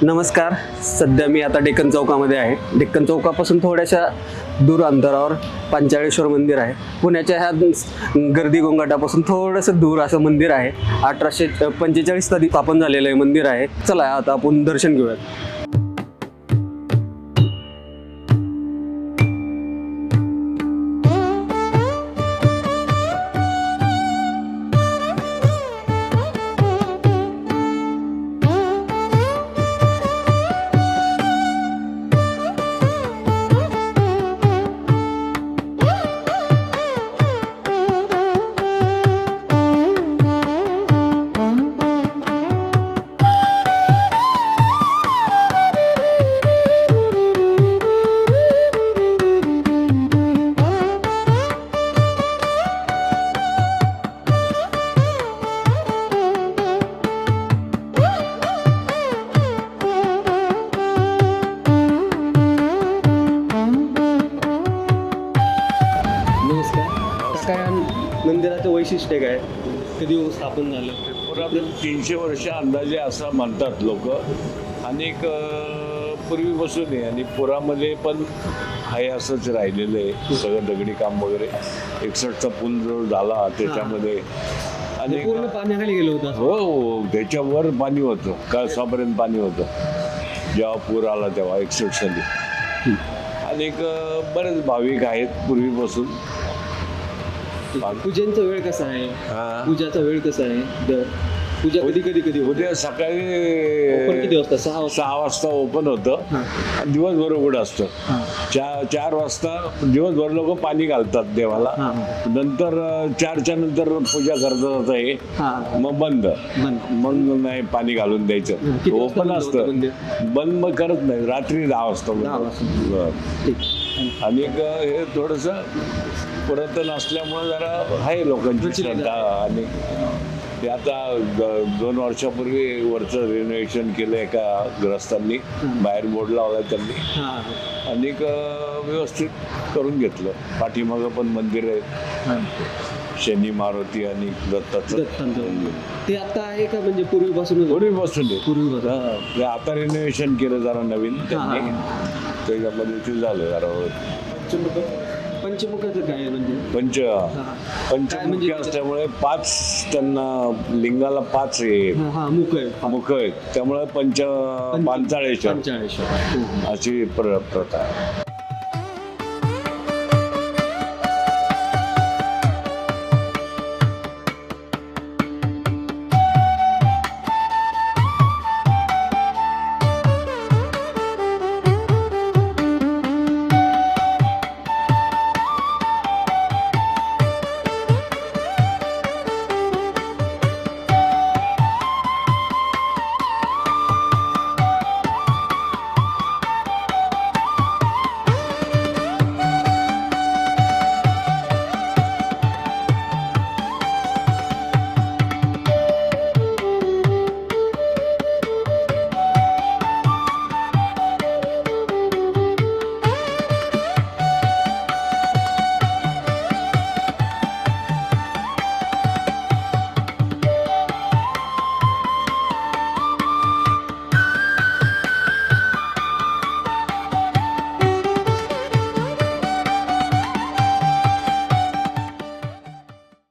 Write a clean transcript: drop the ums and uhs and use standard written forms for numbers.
नमस्कार. सध्या मी आता डेक्कन चौकामध्ये आहे. डेक्कन चौकापासून थोड्याशा दूर अंतरावर पंचाळेश्वर मंदिर आहे. पुण्याच्या ह्या गर्दी गोंगाटापासून थोडंसं दूर असं मंदिर आहे. 1845 साली स्थापन झालेलं आहे मंदिर आहे. चला आता आपण दर्शन घेऊयात. काय मंदिराचं वैशिष्ट्य काय, कधी स्थापन झालं? पुरातन 300 वर्ष अंदाजे असं म्हणतात लोक. अनेक पूर्वीपासून आहे आणि पुरामध्ये पण आहे असंच राहिलेलं आहे सगळं दगडी काम वगैरे. 61चा पूल जो झाला त्याच्यामध्ये आणि पूर्ण पाण्याखाली गेलं होतं. हो, त्याच्यावर पाणी होतं, कळसापर्यंत पाणी होतं जेव्हा पूर आला तेव्हा 61 साली. अनेक बरेच भाविक आहेत पूर्वीपासून. पूजेचा वेळ कसा आहे? पूजाचा वेळ कसा आहे? पूजा कधी उद्या सकाळी किती वाजता? 6 वाजता ओपन होतं. दिवसभर उघड असतं. 4 वाजता दिवसभर लोक पाणी घालतात देवाला. नंतर 4च्या नंतर पूजा करतात आहे. मग बंद मग नाही पाणी घालून द्यायचं. ओपन असतं, बंद मग करत नाही. रात्री 10 वाजता. आणि हे थोडंसं पुरातन असल्यामुळं जरा आहे लोकांची श्रद्धा. आणि ते आता 2 वर्षापूर्वी वरचं रिनोव्हेशन केलं एका ग्रस्तांनी, बाहेर बोर्ड लावला त्यांनी. आणि व्यवस्थित करून घेतलं. पाठीमागं पण मंदिर आहे, शनी मारुती आणि दत्ताचं. ते आता आहे का म्हणजे पूर्वीपासून? पूर्वीपासून आता रिनोव्हेशन केलं जरा नवीन त्यांनी, त्याच्यामध्ये ते झालं जरा. पंचमुखाचं काय म्हणजे? पंचमुखी असल्यामुळे 5 त्यांना लिंगाला 5 मुख आहेत, त्यामुळे पांचाळेश्वर अशी प्रथा आहे.